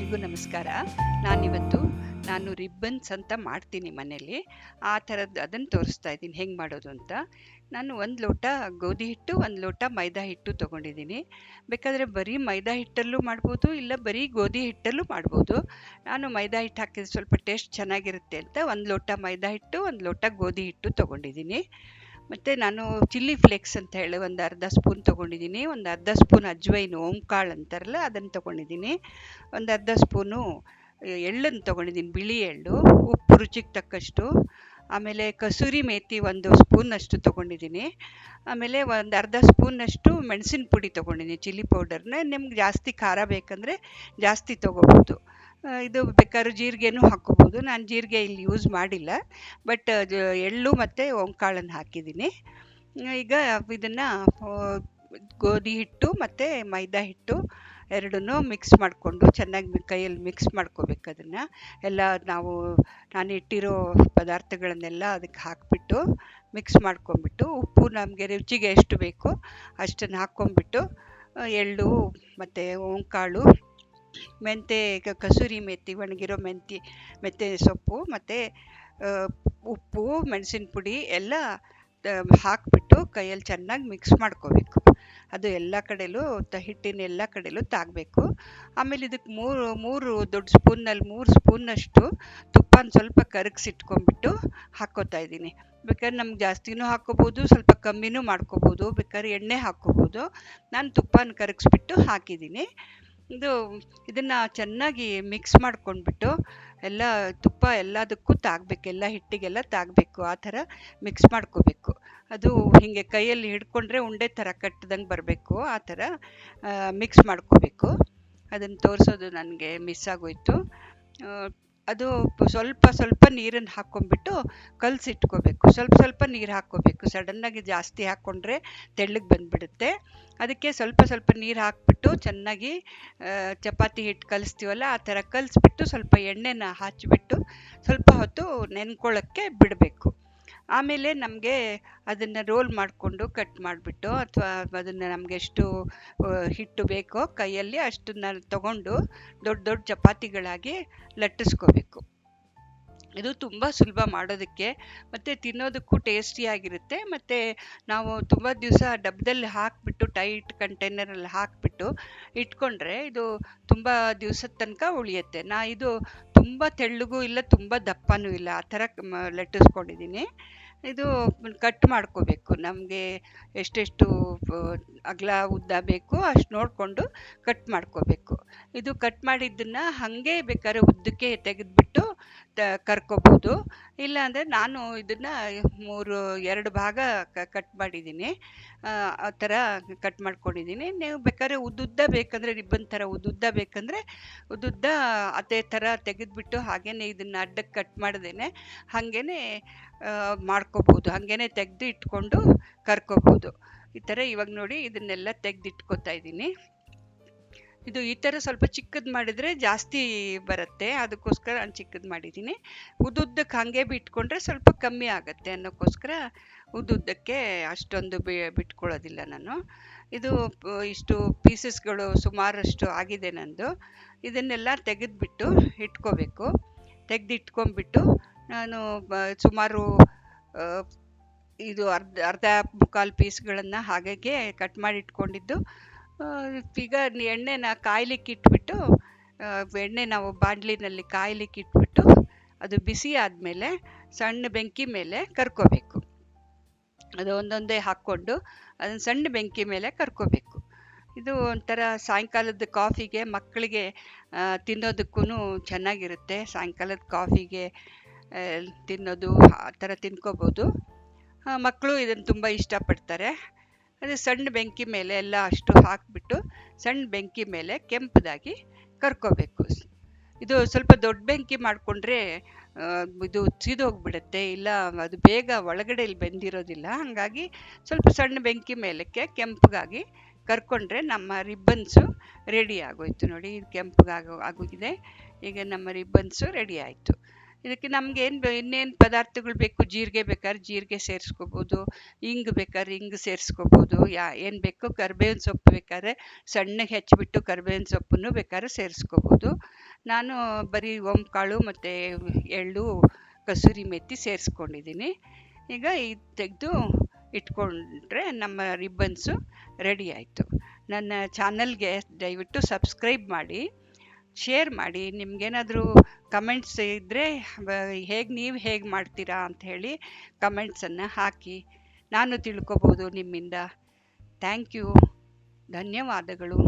ಎಲ್ರಿಗೂ ನಮಸ್ಕಾರ. ನಾನು ರಿಬ್ಬನ್ಸ್ ಅಂತ ಮಾಡ್ತೀನಿ ಮನೇಲಿ. ಆ ಥರದ್ದು ಅದನ್ನು ತೋರಿಸ್ತಾ ಇದ್ದೀನಿ ಹೆಂಗೆ ಮಾಡೋದು ಅಂತ. ನಾನು 1 ಲೋಟ ಗೋಧಿ ಹಿಟ್ಟು, 1 ಲೋಟ ಮೈದಾ ಹಿಟ್ಟು ತೊಗೊಂಡಿದ್ದೀನಿ. ಬೇಕಾದರೆ ಬರೀ ಮೈದಾ ಹಿಟ್ಟಲ್ಲೂ ಮಾಡ್ಬೋದು, ಇಲ್ಲ ಬರೀ ಗೋಧಿ ಹಿಟ್ಟಲ್ಲೂ ಮಾಡ್ಬೋದು. ನಾನು ಮೈದಾ ಹಿಟ್ಟು ಹಾಕಿದ್ರೆ ಸ್ವಲ್ಪ ಟೇಸ್ಟ್ ಚೆನ್ನಾಗಿರುತ್ತೆ ಅಂತ 1 ಲೋಟ ಮೈದಾ ಹಿಟ್ಟು, 1 ಲೋಟ ಗೋಧಿ ಹಿಟ್ಟು ತೊಗೊಂಡಿದ್ದೀನಿ. ಮತ್ತು ನಾನು ಚಿಲ್ಲಿ ಫ್ಲೇಕ್ಸ್ ಅಂತ ಹೇಳಿ ಒಂದು ಅರ್ಧ ಸ್ಪೂನ್ ತೊಗೊಂಡಿದ್ದೀನಿ. ಒಂದು ಅರ್ಧ ಸ್ಪೂನ್ ಅಜ್ವೈನು, ಓಂಕಾಳು ಅಂತಾರಲ್ಲ, ಅದನ್ನು ತೊಗೊಂಡಿದ್ದೀನಿ. ಒಂದು ಅರ್ಧ ಸ್ಪೂನು ಎಳ್ಳನ್ನು ತೊಗೊಂಡಿದ್ದೀನಿ, ಬಿಳಿ ಎಳ್ಳು. ಉಪ್ಪು ರುಚಿಗೆ ತಕ್ಕಷ್ಟು. ಆಮೇಲೆ ಕಸೂರಿ ಮೇಥಿ 1 ಸ್ಪೂನಷ್ಟು ತೊಗೊಂಡಿದ್ದೀನಿ. ಆಮೇಲೆ ಒಂದು ಅರ್ಧ ಸ್ಪೂನಷ್ಟು ಮೆಣಸಿನ ಪುಡಿ ತೊಗೊಂಡಿದ್ದೀನಿ, ಚಿಲ್ಲಿ ಪೌಡರ್ನ. ನಿಮ್ಗೆ ಜಾಸ್ತಿ ಖಾರ ಬೇಕಂದರೆ ಜಾಸ್ತಿ ತೊಗೋಬೋದು. ಇದು ಬೇಕಾದ್ರೂ ಜೀರಿಗೆನೂ ಹಾಕ್ಕೋಬೋದು. ನಾನು ಜೀರಿಗೆ ಇಲ್ಲಿ ಯೂಸ್ ಮಾಡಿಲ್ಲ, ಬಟ್ ಎಳ್ಳು ಮತ್ತು ಓಂಕಾಳನ್ನು ಹಾಕಿದ್ದೀನಿ. ಈಗ ಇದನ್ನು ಗೋಧಿ ಹಿಟ್ಟು ಮತ್ತು ಮೈದಾ ಹಿಟ್ಟು ಎರಡನ್ನೂ ಮಿಕ್ಸ್ ಮಾಡಿಕೊಂಡು ಚೆನ್ನಾಗಿ ಕೈಯಲ್ಲಿ ಮಿಕ್ಸ್ ಮಾಡ್ಕೋಬೇಕು. ಅದನ್ನು ಎಲ್ಲ ನಾನು ಇಟ್ಟಿರೋ ಪದಾರ್ಥಗಳನ್ನೆಲ್ಲ ಅದಕ್ಕೆ ಹಾಕಿಬಿಟ್ಟು ಮಿಕ್ಸ್ ಮಾಡ್ಕೊಂಬಿಟ್ಟು, ಉಪ್ಪು ನಮಗೆ ರುಚಿಗೆ ಎಷ್ಟು ಬೇಕೋ ಅಷ್ಟನ್ನು ಹಾಕ್ಕೊಂಬಿಟ್ಟು, ಎಳ್ಳು ಮತ್ತು ಓಂಕಾಳು, ಮೆಂತೆ, ಕಸೂರಿ ಮೇಥಿ, ಒಣಗಿರೋ ಮೆಂತೆ ಸೊಪ್ಪು ಮತ್ತು ಉಪ್ಪು, ಮೆಣಸಿನ ಪುಡಿ ಎಲ್ಲ ಹಾಕಿಬಿಟ್ಟು ಕೈಯಲ್ಲಿ ಚೆನ್ನಾಗಿ ಮಿಕ್ಸ್ ಮಾಡ್ಕೋಬೇಕು. ಅದು ಎಲ್ಲ ಕಡೆಯಲ್ಲೂ ಹಿಟ್ಟಿನ ಎಲ್ಲ ಕಡೆಯಲ್ಲೂ ತಾಗಬೇಕು. ಆಮೇಲೆ ಇದಕ್ಕೆ ಮೂರು ದೊಡ್ಡ ಸ್ಪೂನಲ್ಲಿ 3 ಸ್ಪೂನಷ್ಟು ತುಪ್ಪನ ಸ್ವಲ್ಪ ಕರಗಿಸಿಟ್ಕೊಂಡ್ಬಿಟ್ಟು ಹಾಕ್ಕೋತಾ ಇದ್ದೀನಿ. ಬೇಕಾದ್ರೆ ನಮ್ಗೆ ಜಾಸ್ತಿನೂ ಹಾಕ್ಕೋಬೋದು, ಸ್ವಲ್ಪ ಕಮ್ಮಿನೂ ಮಾಡ್ಕೋಬೋದು, ಬೇಕಾದ್ರೆ ಎಣ್ಣೆ ಹಾಕ್ಕೋಬೋದು. ನಾನು ತುಪ್ಪನ ಕರಗಿಸ್ಬಿಟ್ಟು ಹಾಕಿದ್ದೀನಿ. ಇದನ್ನು ಚೆನ್ನಾಗಿ ಮಿಕ್ಸ್ ಮಾಡ್ಕೊಂಡ್ಬಿಟ್ಟು, ಎಲ್ಲ ತುಪ್ಪ ಎಲ್ಲದಕ್ಕೂ ತಾಗಬೇಕು, ಎಲ್ಲ ಹಿಟ್ಟಿಗೆಲ್ಲ ತಾಗಬೇಕು. ಆ ಥರ ಮಿಕ್ಸ್ ಮಾಡ್ಕೋಬೇಕು. ಅದು ಹೀಗೆ ಕೈಯಲ್ಲಿ ಹಿಡ್ಕೊಂಡ್ರೆ ಉಂಡೆ ಥರ ಕಟ್ಟದಂಗೆ ಬರಬೇಕು. ಆ ಥರ ಮಿಕ್ಸ್ ಮಾಡ್ಕೋಬೇಕು. ಅದನ್ನು ತೋರಿಸೋದು ನನಗೆ ಮಿಸ್ ಆಗೋಯ್ತು. ಅದು ಸ್ವಲ್ಪ ನೀರನ್ನು ಹಾಕ್ಕೊಂಡ್ಬಿಟ್ಟು ಕಲಸಿಟ್ಕೋಬೇಕು. ಸ್ವಲ್ಪ ನೀರು ಹಾಕ್ಕೋಬೇಕು. ಸಡನ್ನಾಗಿ ಜಾಸ್ತಿ ಹಾಕ್ಕೊಂಡ್ರೆ ತೆಳ್ಳಗೆ ಬಂದುಬಿಡುತ್ತೆ. ಅದಕ್ಕೆ ಸ್ವಲ್ಪ ನೀರು ಹಾಕ್ಬಿಟ್ಟು ಚೆನ್ನಾಗಿ ಚಪಾತಿ ಹಿಟ್ಟು ಕಲಿಸ್ತೀವಲ್ಲ ಆ ಥರ ಕಲಿಸ್ಬಿಟ್ಟು ಸ್ವಲ್ಪ ಎಣ್ಣೆನ ಹಚ್ಚಿಬಿಟ್ಟು ಸ್ವಲ್ಪ ಹೊತ್ತು ನೆನ್ಕೊಳ್ಳೋಕ್ಕೆ ಬಿಡಬೇಕು. ಆಮೇಲೆ ನಮಗೆ ಅದನ್ನು ರೋಲ್ ಮಾಡಿಕೊಂಡು ಕಟ್ ಮಾಡಿಬಿಟ್ಟು, ಅಥವಾ ಅದನ್ನು ನಮಗೆ ಎಷ್ಟು ಹಿಟ್ಟು ಬೇಕೋ ಕೈಯಲ್ಲಿ ಅಷ್ಟನ್ನು ತಗೊಂಡು ದೊಡ್ಡ ಚಪಾತಿಗಳಾಗಿ ಲಟ್ಟಿಸ್ಕೋಬೇಕು. ಇದು ತುಂಬ ಸುಲಭ ಮಾಡೋದಕ್ಕೆ, ಮತ್ತು ತಿನ್ನೋದಕ್ಕೂ ಟೇಸ್ಟಿಯಾಗಿರುತ್ತೆ. ಮತ್ತು ನಾವು ತುಂಬ ದಿವಸ ಡಬ್ಬದಲ್ಲಿ ಹಾಕಿಬಿಟ್ಟು ಟೈಟ್ ಕಂಟೈನರಲ್ಲಿ ಹಾಕಿಬಿಟ್ಟು ಇಟ್ಕೊಂಡ್ರೆ ಇದು ತುಂಬ ದಿವಸದ ತನಕ ಉಳಿಯುತ್ತೆ. ಇದು ತುಂಬ ತೆಳ್ಳಗೂ ಇಲ್ಲ, ತುಂಬ ದಪ್ಪನೂ ಇಲ್ಲ, ಆ ಥರ ಲಟ್ಟಿಸ್ಕೊಂಡಿದ್ದೀನಿ. ಇದು ಕಟ್ ಮಾಡ್ಕೋಬೇಕು. ನಮಗೆ ಎಷ್ಟೆಷ್ಟು ಅಗಲ ಉದ್ದ ಬೇಕು ಅಷ್ಟು ನೋಡಿಕೊಂಡು ಕಟ್ ಮಾಡ್ಕೋಬೇಕು. ಇದು ಕಟ್ ಮಾಡಿದ್ದನ್ನು ಹಾಗೆ ಬೇಕಾದ್ರೆ ಉದ್ದಕ್ಕೆ ತೆಗೆದುಬಿಟ್ಟು ಕರ್ಕೋಬೋದು. ಇಲ್ಲಾಂದರೆ ನಾನು ಇದನ್ನು 2 ಭಾಗ ಕಟ್ ಮಾಡಿದ್ದೀನಿ. ಆ ಥರ ಕಟ್ ಮಾಡ್ಕೊಂಡಿದ್ದೀನಿ. ನೀವು ಬೇಕಾದ್ರೆ ಉದ್ದುದ್ದ ಬೇಕಂದರೆ, ರಿಬ್ಬನ್ ಥರ ಉದ್ದುದ್ದ ಬೇಕಂದರೆ ಉದ್ದುದ್ದ ಅದೇ ಥರ ತೆಗೆದುಬಿಟ್ಟು ಹಾಗೇ ಇದನ್ನು ಅಡ್ಡಕ್ಕೆ ಕಟ್ ಮಾಡ್ದೇನೆ ಹಾಗೇ ಮಾಡ್ಕೋಬೋದು. ಹಾಗೇ ತೆಗೆದು ಇಟ್ಕೊಂಡು ಕರ್ಕೋಬೋದು. ಈ ಥರ ಇವಾಗ ನೋಡಿ ಇದನ್ನೆಲ್ಲ ತೆಗೆದಿಟ್ಕೋತಾ ಇದ್ದೀನಿ. ಇದು ಈ ಥರ ಸ್ವಲ್ಪ ಚಿಕ್ಕದು ಮಾಡಿದರೆ ಜಾಸ್ತಿ ಬರುತ್ತೆ, ಅದಕ್ಕೋಸ್ಕರ ನಾನು ಚಿಕ್ಕದು ಮಾಡಿದ್ದೀನಿ. ಉದ್ದುದ್ದಕ್ಕೆ ಹಾಗೆ ಬಿಟ್ಕೊಂಡ್ರೆ ಸ್ವಲ್ಪ ಕಮ್ಮಿ ಆಗುತ್ತೆ ಅನ್ನೋಕ್ಕೋಸ್ಕರ ಉದ್ದುದ್ದಕ್ಕೆ ಅಷ್ಟೊಂದು ಬಿಟ್ಕೊಳ್ಳೋದಿಲ್ಲ ನಾನು. ಇದು ಇಷ್ಟು ಪೀಸಸ್ಗಳು ಸುಮಾರಷ್ಟು ಆಗಿದೆ ನಂದು. ಇದನ್ನೆಲ್ಲ ತೆಗೆದುಬಿಟ್ಟು ಇಟ್ಕೋಬೇಕು. ತೆಗೆದಿಟ್ಕೊಂಡ್ಬಿಟ್ಟು ನಾನು ಸುಮಾರು ಇದು ಅರ್ಧ ಮುಕ್ಕಾಲು ಪೀಸ್ಗಳನ್ನು ಹಾಗೆ ಕಟ್ ಮಾಡಿ ಇಟ್ಕೊಂಡಿದ್ದು. ಈಗ ಎಣ್ಣೆನ ಕಾಯ್ಲಿಕ್ಕೆ ಇಟ್ಬಿಟ್ಟು, ಎಣ್ಣೆ ನಾವು ಬಾಣಲಿನಲ್ಲಿ ಕಾಯ್ಲಿಕ್ಕೆ ಇಟ್ಬಿಟ್ಟು ಅದು ಬಿಸಿ ಆದಮೇಲೆ ಸಣ್ಣ ಬೆಂಕಿ ಮೇಲೆ ಕರ್ಕೋಬೇಕು. ಅದು ಒಂದೊಂದೇ ಹಾಕ್ಕೊಂಡು ಅದನ್ನು ಸಣ್ಣ ಬೆಂಕಿ ಮೇಲೆ ಕರ್ಕೋಬೇಕು. ಇದು ಒಂಥರ ಸಾಯಂಕಾಲದ ಕಾಫಿಗೆ, ಮಕ್ಕಳಿಗೆ ತಿನ್ನೋದಕ್ಕೂ ಚೆನ್ನಾಗಿರುತ್ತೆ. ಸಾಯಂಕಾಲದ ಕಾಫಿಗೆ ತಿನ್ನೋದು ಆ ಥರ ತಿನ್ಕೋಬೋದು. ಮಕ್ಕಳು ಇದನ್ನು ತುಂಬ ಇಷ್ಟಪಡ್ತಾರೆ. ಅದು ಸಣ್ಣ ಬೆಂಕಿ ಮೇಲೆ ಎಲ್ಲ ಅಷ್ಟು ಹಾಕಿಬಿಟ್ಟು ಸಣ್ಣ ಬೆಂಕಿ ಮೇಲೆ ಕೆಂಪದಾಗಿ ಕರ್ಕೋಬೇಕು. ಇದು ಸ್ವಲ್ಪ ದೊಡ್ಡ ಬೆಂಕಿ ಮಾಡಿಕೊಂಡ್ರೆ ಇದು ಸಿದೋಗ್ಬಿಡುತ್ತೆ, ಇಲ್ಲ ಅದು ಬೇಗ ಒಳಗಡೆ ಬೆಂದಿರೋದಿಲ್ಲ. ಹಾಗಾಗಿ ಸ್ವಲ್ಪ ಸಣ್ಣ ಬೆಂಕಿ ಮೇಲಕ್ಕೆ ಕೆಂಪಗಾಗಿ ಕರ್ಕೊಂಡ್ರೆ ನಮ್ಮ ರಿಬ್ಬನ್ಸು ರೆಡಿ ಆಗೋಯ್ತು. ನೋಡಿ, ಇದು ಕೆಂಪಗಾಗೋಗಿದೆ. ಈಗ ನಮ್ಮ ರಿಬ್ಬನ್ಸು ರೆಡಿ ಆಯಿತು. ಇದಕ್ಕೆ ನಮ್ಗೆ ಇನ್ನೇನು ಪದಾರ್ಥಗಳು ಬೇಕು, ಜೀರಿಗೆ ಬೇಕಾದ್ರೆ ಜೀರಿಗೆ ಸೇರಿಸ್ಕೋಬೋದು, ಇಂಗು ಬೇಕಾದ್ರೆ ಇಂಗು ಸೇರಿಸ್ಕೋಬೋದು, ಏನು ಬೇಕೋ ಕರಿಬೇವಿನ ಸೊಪ್ಪು ಬೇಕಾದ್ರೆ ಸಣ್ಣಗೆ ಹೆಚ್ಚಿಬಿಟ್ಟು ಕರಿಬೇವಿನ ಸೊಪ್ಪನ್ನು ಬೇಕಾದ್ರೆ ಸೇರಿಸ್ಕೋಬೋದು. ನಾನು ಬರೀ ಕಾಳು ಮತ್ತು ಎಳ್ಳು ಕಸೂರಿ ಮೆಥಿ ಸೇರಿಸ್ಕೊಂಡಿದ್ದೀನಿ. ಈಗ ಇದು ತೆಗೆದು ಇಟ್ಕೊಂಡ್ರೆ ನಮ್ಮ ರಿಬ್ಬನ್ಸು ರೆಡಿ ಆಯಿತು. ನನ್ನ ಚಾನಲ್ಗೆ ದಯವಿಟ್ಟು ಸಬ್ಸ್ಕ್ರೈಬ್ ಮಾಡಿ, ಶೇರ್ ಮಾಡಿ. ನಿಮ್ಗೇನಾದರೂ ಕಮೆಂಟ್ಸ್ ಇದ್ದರೆ ನೀವು ಹೇಗೆ ಮಾಡ್ತೀರಾ ಅಂತ ಹೇಳಿ ಕಮೆಂಟ್ಸನ್ನು ಹಾಕಿ, ನಾನು ತಿಳ್ಕೊಬೋದು ನಿಮ್ಮಿಂದ. Thank you. ಧನ್ಯವಾದಗಳು.